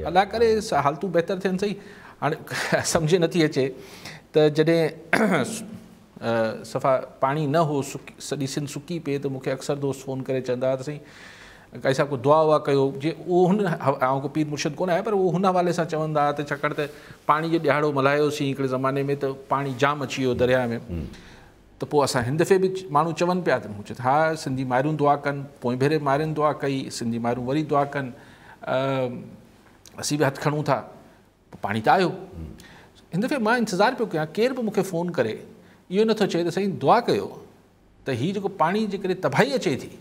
अलाह करे हालतूं बहितर थियनि सही। हाणे सम्झे नथी अचे त त जॾहिं सफ़ा पाणी न हो सॼी सिंध सुकी पिए त मूंखे अक्सर दोस्त फ़ोन करे चवंदा हुआ त साईं काई साहिबु को दुआ वुआ कयो जे उहो हुन ऐं को पीर मुर्शिद कोन आहे पर उहो हुन हवाले सां चवंदा हुआ त छाकाणि त पाणी जो ॾियारो मल्हायोसीं हिकिड़े ज़माने में त पाणी जाम अची वियो दरिया में त पोइ असां हिन दफ़े बि माण्हू चवनि पिया त मूं चयो हा सिंधी माइरूं दुआ कनि पोइ भेरे माइरुनि दुआ कई सिंधी माइरूं वरी दुआ कनि असीं बि हथु खणूं था पोइ पाणी त आयो हिन दफ़े मां इंतज़ारु पियो कयां केर बि मूंखे फ़ोन करे इहो नथो चए त साईं दुआ कयो त हीउ जेको पाणी जे करे तबाही अचे थी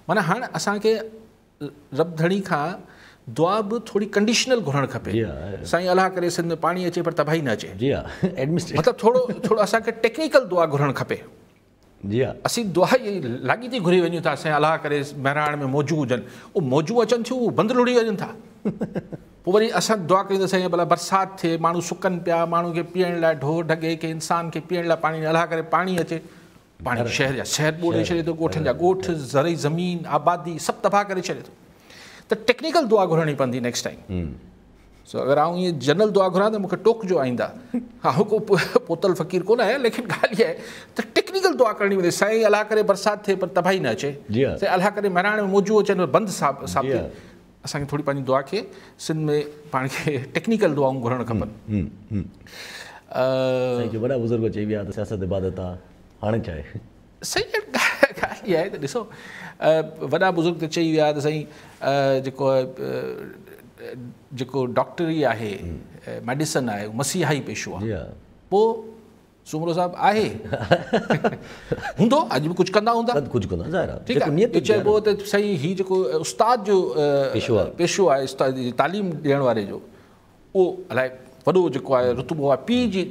माना हाणे असांखे रब धणी खां दुआ बि थोरी कंडीशनल घुरणु खपे साईं अलाह करे सिंध में पाणी अचे पर तबाही न अचे मतिलबु थोरो असांखे टेक्निकल दुआ घुरणु खपे असीं दुआ इहा लाॻी थी घुरी वञूं था साईं अलाह करे महिराण में मौजू हुजनि उहे मौजू अचनि थियूं उहे बंदि लुड़ी वञनि था पोइ वरी असां दुआ कयूं त साईं भला बरसाति थिए माण्हू सुकनि पिया माण्हू खे पीअण लाइ ढो ढगे के इंसान खे पीअण लाइ पाणी अलाह करे पाणी अचे पाणी शहर जा शहर ॿोड़े छॾे थो ॻोठनि जा ॻोठ ज़रई ज़मीन आबादी सभु तबाह करे छॾे थो त टेक्निकल दुआ घुरणी पवंदी नेक्स्ट टाइम सो अगरि आउं ईअं जनरल दुआ घुरां त मूंखे टोकजो आईंदा हा को पोतल फ़क़ीर कोन आहे लेकिन ॻाल्हि इहा आहे त टेक्निकल दुआ करणी पवंदी साईं अलाह करे बरसाति थिए पर तबाही न अचे साईं अलाह करे महिराण में मौजू अचनि बंदि साबित असांखे थोरी पंहिंजी दुआ खे सिंध में पाण खे टेक्निकल दुआऊं घुरणु खपनि वॾा बुज़ुर्ग चई विया त सियासत इबादत आहे हाणे छा आहे सही ॻाल्हि इहा आहे त ॾिसो वॾा बुज़ुर्ग त चई विया त साईं जेको डॉक्टरी आहे मेडिसन आहे मसीहाई पेशो आहे पोइ सुमरो साहिबु आहे हूंदो अॼु बि कुझु कंदा हूंदा ठीकु आहे चइबो त साईं हीउ जेको उस्ताद जो पेशो आहे तालीम ॾियण वारे जो उहो अलाए वॾो जेको आहे रुतबो आहे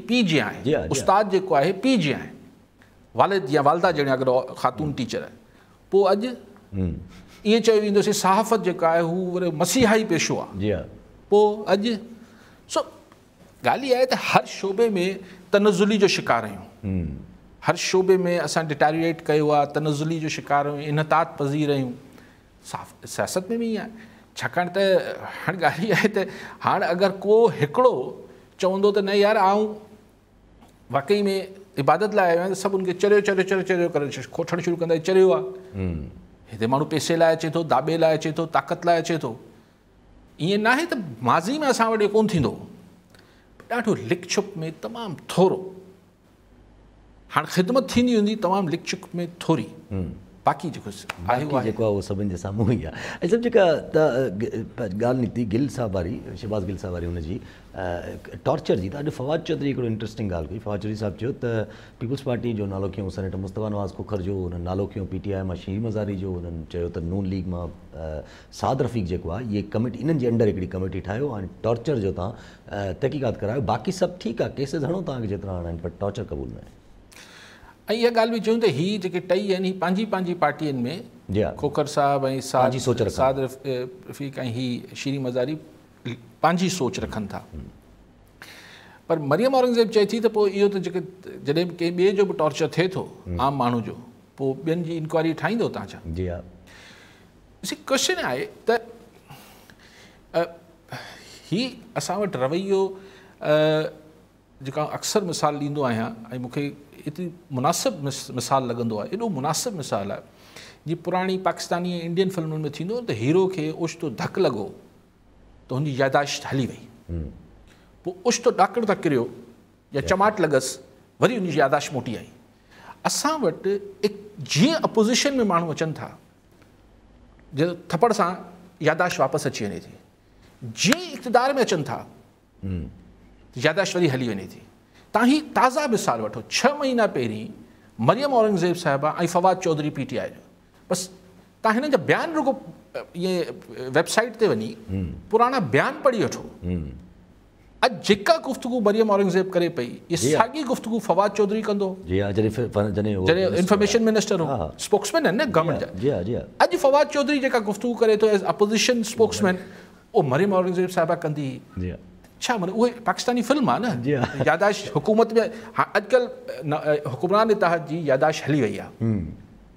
पी जी आहे उस्ताद जेको आहे पी जी आहे वालिद या वालदा जहिड़े अगरि ख़ातून टीचर आहे पोइ अॼु ईअं चयो वेंदोसीं सहाफ़त जेका आहे हू वरी मसीहाई पेशो आहे पोइ अॼु सो ॻाल्हि इहा आहे त हर शोबे में तनज़ुली जो शिकार आहियूं हर शोबे में असां डिटेरिएट कयो आहे तनज़ुली जो शिकार आहियूं इनतात पज़ीर आहियूं सियासत में बि ईअं आहे छाकाणि त हाणे ॻाल्हि इहा आहे त हाणे अगरि को हिकिड़ो चवंदो त न यार आऊं वाक़ई में इबादत लाइ आयो आहियां त सभु उनखे चरियो चरियो चरियो चरियो करे खोठणु शुरू कंदा चरियो आहे हिते माण्हू पैसे लाइ अचे थो दाॿे लाइ अचे थो ताक़त लाइ अचे थो ईअं न आहे त माज़ी में असां वटि कोन थींदो ॾाढो लिक छुप में तमामु थोरो हाणे ख़िदमत थींदी हूंदी तमामु लिक छुप में थोरी बाक़ी जेको आहे उहो सभिनि जे साम्हूं ई आहे ऐं सभु जेका ॻाल्हि निकिती गिल साहब वारी शहबाज़ गिल साहब वारी हुनजी टॉर्चर जी त अॼु फवाद चौधरी हिकिड़ो इंट्रस्टिंग ॻाल्हि कई फवाद चौधरी साहिबु चयो त पीपल्स पार्टी जो नालो खयों सेनेटर मुस्तफ़ा नवाज़ खोखर जो हुननि नालो खयों PTI मां शीर मज़ारी जो हुननि चयो त नून लीग मां साद रफ़ीक जेको आहे इहे कमेटी इन्हनि जे अंडर हिकिड़ी कमेटी ठाहियो ऐं टॉर्चर जो तव्हां तहक़ीक़ात करायो बाक़ी सभु ठीकु आहे केसिस हणो तव्हांखे जेतिरा हणा आहिनि पर टॉर्चर क़बूल न आहे ऐं इहा ॻाल्हि बि चयूं त हीअ जेके टई आहिनि हीअ पंहिंजी पंहिंजी पार्टियुनि में खोखर साहिबु ऐं साद रफ़ीक ऐं हीअ शीरी मज़ारी पंहिंजी सोच रखनि था पर मरियम औरंगज़ेब चए थी त पोइ इहो त जेके जॾहिं बि कंहिं ॿिए जो बि टॉर्चर थिए थो आम माण्हू जो पोइ ॿियनि जी इंक्वायरी ठाहींदो तव्हां छा जी हा ॾिसी क्वेश्चन आहे त हीअ असां वटि रवैयो जेका अक्सर मिसाल ॾींदो आहियां ऐं मूंखे एतिरी मुनासिबु मिसाल लॻंदो आहे एॾो मुनासिबु मिसाल आहे जीअं पुराणी पाकिस्तानी ऐं इंडियन फिल्मुनि में थींदो त हीरो खे ओचितो धकु लॻो त हुनजी यादाश्त हली वई पोइ ओचितो ॾाकण था किरियो या चमाट लॻसि वरी हुनजी यादाश्त मोटी आई असां वटि जीअं अपोज़िशन में माण्हू अचनि था जो थपड़ सां यादाश्त वापसि अची वञे थी जीअं इक़्तिदार में अचनि था यादाश्त वरी हली वञे थी तव्हां ही ताज़ा मिसाल वठो 6 महीना पहिरीं मरियम औरंगज़ेब साहिबा ऐं फवाद चौधरी PTI जो बसि तव्हां हिननि जा बयान रुगो इएं वेबसाइट ते वञी पुराणा बयान पढ़ी वठो अॼु जेका गुफ़्तगू मरियम औरंगज़ेब करे पई इहा साॻी गुफ़्तगू फवाद चौधरी कंदो जॾहिं इंफॉर्मेशन मिनिस्टर हो स्पोक्समैन आहिनि न गवर्नमेंट जा अॼु फवाद चौधरी जेका गुफ़्तगू करे थो एज़ अपोज़िशन स्पोक्समैन उहो मरियम औरंगज़ेब साहिबा कंदी छा माना उहे पाकिस्तानी फिल्म आहे न यादाश्त हुकूमत में अॼुकल्ह हुकुमरान इतिहाद जी यादाश्त हली वई आहे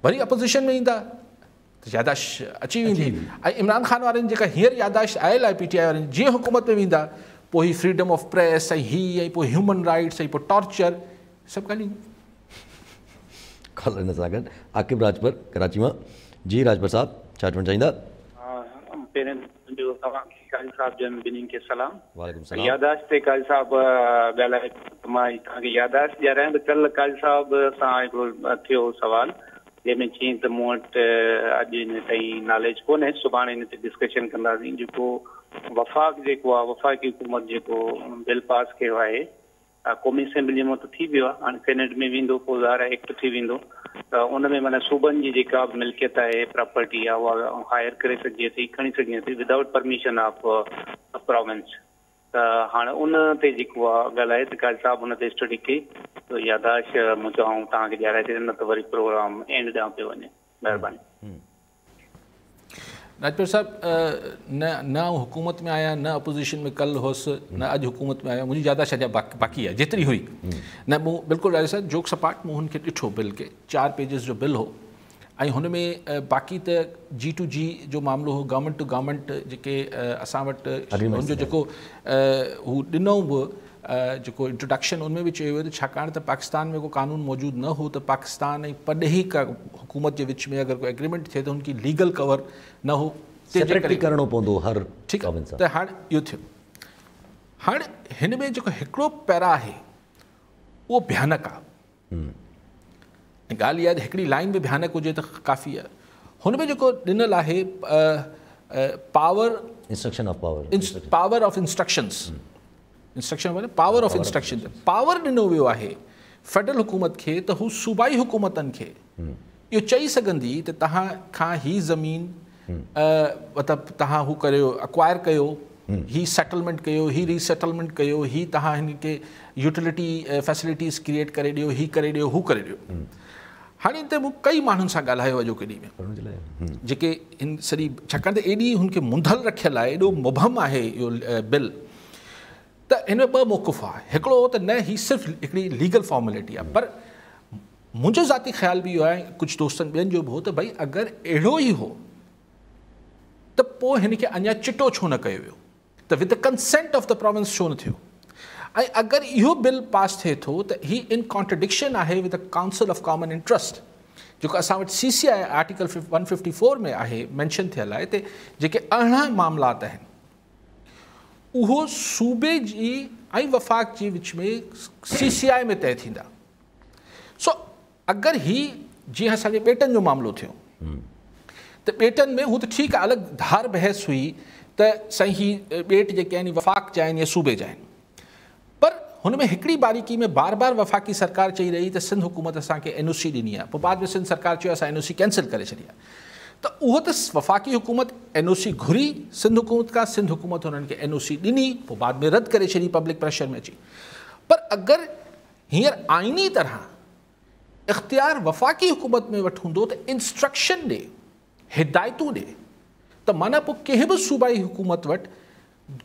वरी अपोज़िशन में ईंदा त यादाश्त अची वेंदी ऐं इमरान ख़ान वारनि जेका हींअर यादाश्त आयल आहे PTI वारनि जीअं हुकूमत में वेंदा पोइ ही फ्रीडम ऑफ प्रेस ऐं ही ऐं पोइ ह्यूमन राइट्स ऐं पोइ टॉर्चर सभु ॻाल्हियूं। कॉलर सां गॾु आकिब राजपर कराची मां। जी राजपर साहब छा चवणु चाहींदा? पहिरें जो तव्हांखे काज़ी साहब जन ॿिन्हिनि खे सलाम। वालेकुम सलाम। यादाश्त ते काज़ी साहब ॻाल्हाए मां तव्हांखे यादाश्त ॾियारायां त कल्ह काज़ी साहब सां हिकिड़ो थियो सुवाल जंहिंमें चई त मूं वटि अॼु हिन ताईं नॉलेज कोन्हे, सुभाणे हिन ते डिस्कशन कंदासीं। जेको वफ़ाक़ जेको आहे वफ़ाक़ी हुकूमत जेको बिल पास कयो आहे क़ौमी असेंबली में त थी वियो आहे, हाणे सेनेट में वेंदो, पोइ ज़ाहिर एक्ट थी वेंदो, त उन में माना सूबनि जी जेका बि मिल्कियत आहे प्रॉपर्टी आहे उहा हायर करे सघिजे थी, खणी सघिजे थी विदाउट परमिशन ऑफ प्रोविंस। त हाणे उन ते जेको आहे ॻाल्हाए त काज़ी साहब हुन ते स्टडी कई, त यादाश्त मूं चवां तव्हांखे ॾियाराए छॾियो, न त वरी प्रोग्राम एंड ॾांहुं पियो वञे। महिरबानी। राजपर साहब न हुकूमत में आया, न अपोजिशन में कल हुअसि, न अॼु हुकूमत में आया, मुंहिंजी यादाश्त अञा बाक़ी आहे जेतिरी हुई न। मूं बिल्कुलु राजा साहब जोक सपाट मूं हुनखे ॾिठो बिल खे, 4 पेजिस जो बिल हो ऐं हुन में बाक़ी त G2G जो मामिलो हो, गवर्नमेंट टू गवर्नमेंट जेके असां वटि हुनजो जेको हू ॾिनो बि जेको इंट्रोडक्शन उनमें बि चयो वियो त छाकाणि त पाकिस्तान में को कानून मौजूदु न हो त पाकिस्तान ऐं पॾेही का हुकूमत जे विच में अगरि कोई एग्रीमेंट थिए त हुनजी लीगल कवर न हो, सेपरेटली करणो पवंदो हर। ठीकु आहे, त हाणे इहो थियो। हाणे हिन में जेको हिकिड़ो पैरा आहे उहो भयानक आहे, ॻाल्हि इहा हिकिड़ी लाइन बि भयानक हुजे त काफ़ी आहे। हुन में जेको ॾिनल आहे power instruction of power of instructions, instruction माने पावर ऑफ इंस्ट्रक्शन, पावर ॾिनो वियो आहे फेडरल हुकूमत खे त हू सूबाई हुकूमतनि खे इहो चई सघंदी त तव्हां खां ही ज़मीन मतिलबु तव्हां हू करियो, अक्वायर कयो, ही सेटलमेंट कयो, ही रीसेटलमेंट कयो, ही तव्हां हिन खे यूटिलिटी फैसिलिटीज़ क्रिएट करे ॾियो, ही करे ॾियो, हू करे ॾियो। हाणे हिते मूं कई माण्हुनि सां ॻाल्हायो अॼोके ॾींहं में जेके हिन सॼी, छाकाणि त एॾी हुनखे मुंधल रखियलु आहे, एॾो मुबहम आहे इहो बिल, त हिन में 2 मौक़िफ़ आहे। हिकिड़ो त न ही सिर्फ़ु हिकिड़ी लीगल फॉर्मेलिटी आहे, पर मुंहिंजो ज़ाती ख़्याल बि इहो आहे, कुझु दोस्तनि ॿियनि जो बि हो, त भई अगरि अहिड़ो ई हो त पोइ हिन खे अञा चिटो छो न कयो वियो, त with the consent of the province छो न थियो। ऐं अगरि इहो बिल पास थिए थो त ही इन कॉन्ट्रडिक्शन आहे with the council of common interest, जेको असां वटि CCI आर्टिकल 154 में आहे मैंशन थियल आहे, हिते जेके 18 मामलात आहिनि उहो सूबे जी ऐं वफ़ाक़ जे विच में CCI में तय थींदा। सो अगरि ही जीअं असांजे ॿेटनि जो मामिलो थियो त ॿेटनि में हू त ठीकु आहे, अलॻि धार बहस हुई त साईं ही ॿेट जेके आहिनि वफ़ाक़ जा आहिनि या सूबे जा आहिनि, पर हुन में हिकिड़ी बारीकी में बार बार वफ़ाक़ी सरकार चई रही त सिंध हुकूमत असांखे NOC ॾिनी आहे, पोइ बाद में सिंध सरकार चयो असां NOC कैंसिल करे छॾी आहे। त उहो त वफ़ाक़ी हुकूमत NOC घुरी सिंध हुकूमत खां, सिंध हुकूमत हुननि खे NOC ॾिनी, पोइ बाद में रद्द करे छॾी पब्लिक प्रेशर में अची। पर अगरि हींअर आइनी तरह इख़्तियार वफ़ाक़ी हुकूमत में वटि हूंदो त इंस्ट्रक्शन ॾे, हिदायतूं ॾे, त माना पोइ कंहिं बि सूबाई हुकूमत वटि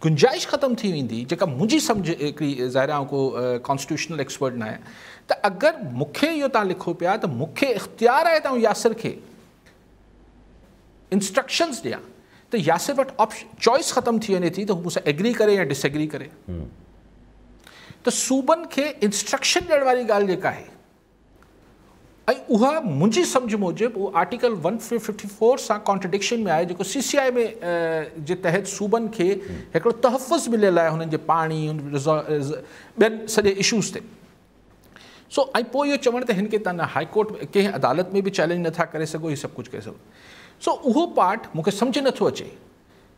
गुंजाइश ख़तमु थी वेंदी, जेका मुंहिंजी सम्झ हिकिड़ी ज़ाहिर को कॉन्स्टिट्यूशनल एक्सपर्ट न आहे, त अगरि मूंखे इहो तव्हां लिखो पिया त मूंखे इख़्तियार आहे त यासिर खे इंस्ट्रक्शंस ॾियां, त यासिर वटि चॉइस ख़तमु थी वञे थी त हू मूंसां एग्री करे या डिसएग्री करे। त सूबनि खे इंस्ट्रक्शन ॾियण वारी ॻाल्हि जेका आहे, ऐं उहा मुंहिंजी सम्झ मूजिबि उहा आर्टिकल 154 सां कॉन्ट्रडिक्शन में आहे, जेको CCI में जे तहत सूबनि खे हिकिड़ो तहफ़ुज़ मिलियल आहे हुननि जे पाणी, ॿियनि सॼे इशूज़ ते। सो ऐं पोइ इहो चवण त हिन खे तव्हां हाई कोर्ट कंहिं अदालत में बि चैलेंज नथा करे सघो, इहे सभु कुझु करे सघो। सो उहो पार्ट मूंखे सम्झ नथो अचे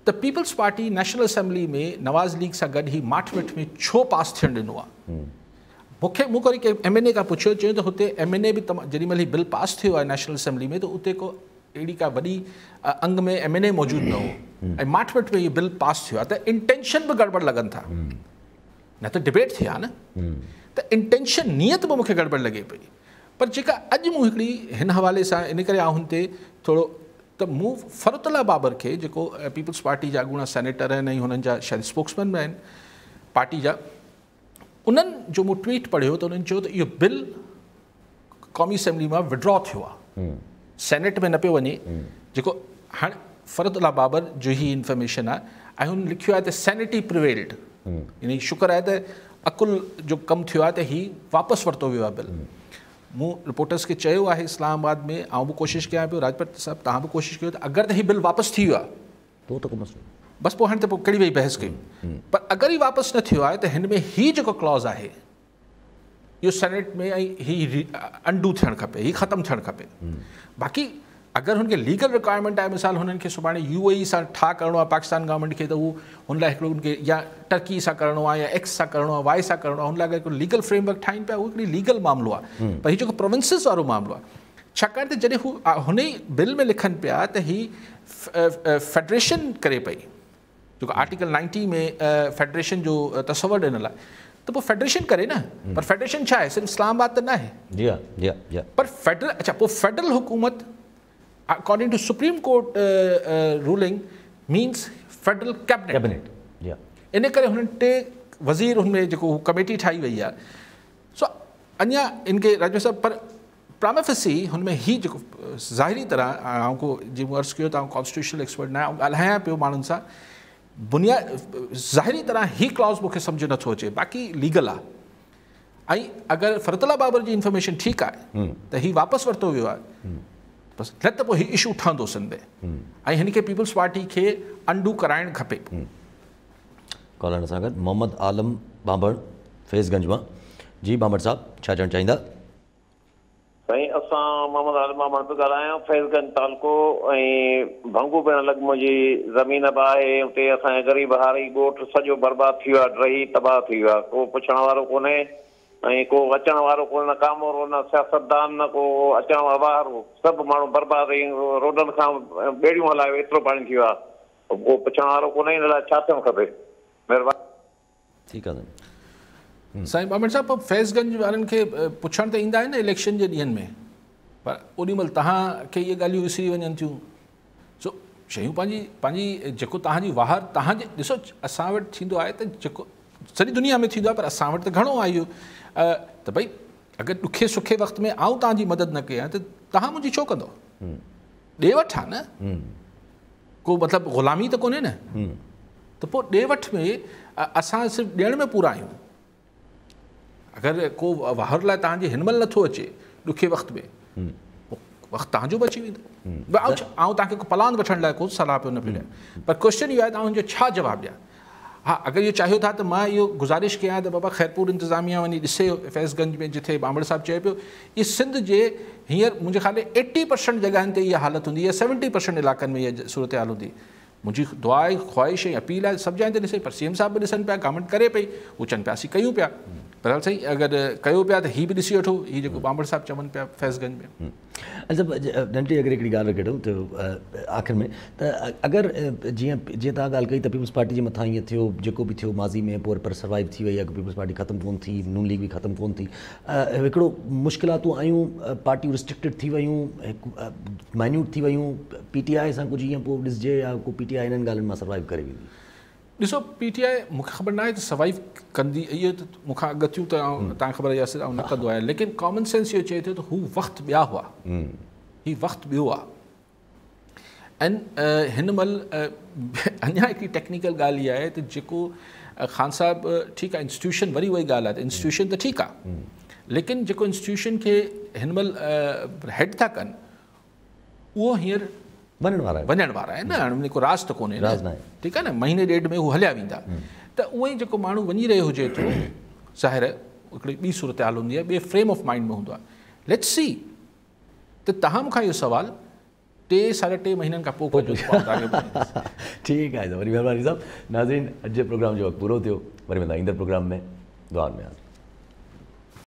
त पीपल्स पार्टी नेशनल असेंबली में नवाज़ लीग सां गॾु ई माठवेठ में छो पास थियणु ॾिनो आहे। मूं वरी कंहिं MNA खां पुछियो, चयो त हुते MNA बि जेॾी महिल बिल पास थियो आहे नेशनल असेंबली में, त उते को अहिड़ी का वॾी अंग में MNA मौजूदु न हो, ऐं माठवेठ में इहो बिल पास थियो आहे, त इंटेंशन बि गड़बड़ लॻनि था, न त डिबेट थी आहे न, त इंटेंशन नियत बि मूंखे गड़बड़ लॻे पई। पर जेका अॼु मूं हिकिड़ी हिन हवाले सां इन करे आउं हुन ते थोरो, त मूं फरुतल्ला बाबर खे, जेको पीपल्स पार्टी जा अॻूणा सेनेटर आहिनि ऐं हुननि जा शायदि स्पोक्समैन बि आहिनि पार्टी जा, उन्हनि जो मूं ट्वीट पढ़ियो त उन्हनि चयो त इहो बिल क़ौमी असेंबली मां विड्रॉ थियो आहे, सेनेट में न पियो वञे, जेको हाणे फरुतल्ला बाबर जो ई इंफॉर्मेशन आहे, ऐं हुन लिखियो आहे त सेनेट ई प्रिवेल्ड, यानी शुक्र आहे त अकुल जो कमु थियो आहे त हीउ वापसि वरितो वियो आहे बिल। मूं रिपोर्टर्स खे चयो आहे इस्लामाबाद में, आउं बि कोशिशि कयां पियो, राजपत साहिबु तव्हां बि कोशिशि कयो त अगरि त हीउ बिल वापसि थी वियो आहे पोइ त को मसइलो बसि पोइ हाणे त पोइ कहिड़ी वेई बहस कयूं। पर अगरि ही वापसि न थियो आहे त हिन में ही जेको क्लॉज़ आहे इहो सेनेट में ऐं ही अंडू थियणु खपे, ही ख़तमु थियणु खपे। बाक़ी अगरि हुनखे लीगल रिक्वायरमेंट आहे, मिसाल हुननि खे सुभाणे UAE सां ठा करिणो आहे पाकिस्तान गवर्नमेंट खे, त उहो हुन लाइ हिकिड़ो उनखे या टर्की सां करिणो आहे या एक्स सां करिणो आहे, वाई सां करिणो आहे, हुन लाइ हिकिड़ो लीगल फ्रेमवर्क ठाहिनि पिया, उहो हिकिड़ी लीगल मामिलो आहे। पर हीउ जेको प्रोविंसिस वारो मामिलो आहे, छाकाणि त जॾहिं हू हुन ई बिल में लिखनि पिया त ही फेडरेशन करे पई, जेको आर्टिकल 90 में फेडरेशन जो तसवर ॾिनल आहे, त पोइ फेडरेशन करे न। पर फेडरेशन छा आहे, सिर्फ़ु इस्लामाबाद त न आहे। जी हाँ, जी हाँ, जी हाँ। पर फेडरल, अच्छा पोइ फेडरल हुकूमत according to supreme court ruling means federal cabinet. जी हाँ। इन करे हुननि 3 वज़ीर हुनमें जेको कमेटी ठाही वई आहे। सो अञा इनके राजू साहब पर प्रामेफसी हुनमें ही जेको ज़ाहिरी तरह आउं को जीअं मूं अर्ज़ु कयो त आउं कॉन्स्टिट्यूशनल एक्सपर्ट न आहियां, ॻाल्हायां पियो माण्हुनि सां, ज़ाहिरी तरह ही क्लॉज़ मूंखे सम्झ नथो अचे, बाक़ी लीगल आहे। ऐं अगरि फरतुल्ला बाबर जी इंफॉर्मेशन ठीकु आहे त ही वापसि वरितो वियो आहे, बसि न त पोइ ही इशू ठहंदो सिंध में, ऐं हिन खे पीपल्स पार्टी खे अंडू कराइणु खपे। कॉलर सां गॾु मोहम्मद आलम बांबड़ फैज़गंज मां। जी बांबड़ साहब छा चवणु चाहींदा? साईं असां मोहम्मद आलम बांबड़ पिया ॻाल्हायूं, फैज़गंज तालको ऐं भंगू पिण लॻ मुंहिंजी ज़मीन बि आहे उते। असांजे ग़रीब हारी ॻोठ सॼो बर्बादु थी वियो आहे, ड्रही तबाह थी वियो आहे, को पुछण वारो कोन्हे ऐं को अचण वारो कोन्हे, न कामोरो न सियासतदान न को अचण वारो, सभु माण्हू बर्बादु, ऐं रोडनि खां ॿेड़ियूं हलायो, एतिरो पाणी थी वियो आहे, को पुछण वारो कोन्हे। हिन लाइ छा थियणु खपे? महिरबानी। ठीकु आहे साईं बाबर साहब, पोइ फैज़गंज वारनि खे पुछण त ईंदा आहिनि न इलेक्शन जे ॾींहंनि में, पर ओॾीमहिल तव्हांखे इहे ॻाल्हियूं विसरी वञनि थियूं। सो शयूं पंहिंजी जेको तव्हांजी वाहर तव्हांजे ॾिसो, असां वटि थींदो आहे त जेको सॼी दुनिया में थींदो आहे, पर असां वटि त घणो आहे इहो त भई अगरि ॾुखे सुखे वक़्त में आउं तव्हांजी मदद न कयां त तव्हां मुंहिंजी छो कंदो? ॾे वठि आहे न, को मतिलबु ग़ुलामी त कोन्हे न। त पोइ ॾे वठि में असां सिर्फ़ु ॾियण में पूरा आहियूं। अगरि को वाहर लाइ तव्हांजे हिन महिल नथो अचे ॾुखे वक़्त में, पोइ वक़्तु तव्हांजो बि अची वेंदो। आउं तव्हांखे प्लान वठण लाइ कोई सलाह पियो न पियो ॾियां, पर क्वेश्चन इहो आहे त हुनजो छा जवाबु ॾियां। हा, अगरि इहो चाहियो था त मां इहो गुज़ारिश कयां त बाबा ख़ैरपुर इंतिज़ामिया वञी ॾिसे फैज़गंज में, जिथे बांबड़ साहिबु चए पियो, इहे सिंध जे हींअर मुंहिंजे ख़्याल 80% जॻहियुनि ते इहा हालत हूंदी, या 70% इलाइक़नि में इहा सूरत हाल हूंदी। मुंहिंजी दुआ आहे, ख़्वाहिश ऐं अपील आहे सभु जाइ ते ॾिसे, पर CM साहिब बि ॾिसनि पिया, गवर्नमेंट करे पई, उहे चवनि पिया असीं कयूं पिया। पर हल सही, अगरि कयो पिया त हीअ बि ॾिसी वठो, हीअ जेको बांबड़ साहिबु चवनि पिया फैज़गंज में। अच्छा नंढी अगरि हिकिड़ी ॻाल्हि रखे ॾियूं त आख़िर में त अगरि जीअं तव्हां ॻाल्हि कई त पीपल्स पार्टी जे मथां ईअं थियो, जेको बि थियो माज़ी में, पोइ पर सर्वाइव थी वई, अॻु पीपल्स पार्टी ख़तमु कोन थी, नून लीग बि ख़तमु कोन थी, हिकिड़ो मुश्किलातूं आयूं, पार्टियूं रिस्ट्रिक्टेड थी वयूं, माइन्यूट थी वयूं, PTI सां कुझु ईअं पोइ ॾिसजे या को PTI इन्हनि ॻाल्हियुनि मां सर्वाइव करे वेंदी? ॾिसो PTI मूंखे ख़बर न आहे त सर्वाइव कंदी, इहो त मूंखां अॻतियूं त तव्हांखे ख़बर आहे न कंदो आहे, लेकिन कॉमन सेंस इहो चए थो त हू वक़्तु ॿिया हुआ, हीउ वक़्तु ॿियो आहे। ऐं हिन महिल अञा हिकिड़ी टेक्निकल ॻाल्हि इहा आहे त जेको ख़ान साहिबु ठीकु आहे, इंस्टीट्यूशन वरी उहा ई ॻाल्हि आहे त इंस्टीट्यूशन त ठीकु आहे, लेकिन जेको इंस्टीट्यूशन खे हिन महिल हेड था कनि उहो हींअर वञण वारा आहिनि न, हाणे को राज़ त कोन्हे, ठीकु आहे न, महीने ॾेढ में हू हलिया वेंदा। त उहो ई जेको माण्हू वञी रहियो हुजे थो, ज़ाहिर हिकिड़ी ॿी सूरत हाल हूंदी आहे, ॿिए फ्रेम ऑफ माइंड में हूंदो आहे। लेट्स सी त तव्हां मूंखां इहो सुवालु 3 साढे 3 महीननि खां पोइ कजो। ठीकु आहे, वरी महिरबानी साहब। नाज़रीन, अॼु जे प्रोग्राम जो वक़्तु पूरो थियो, वरी वेंदा ईंदड़ प्रोग्राम में, दुआ में।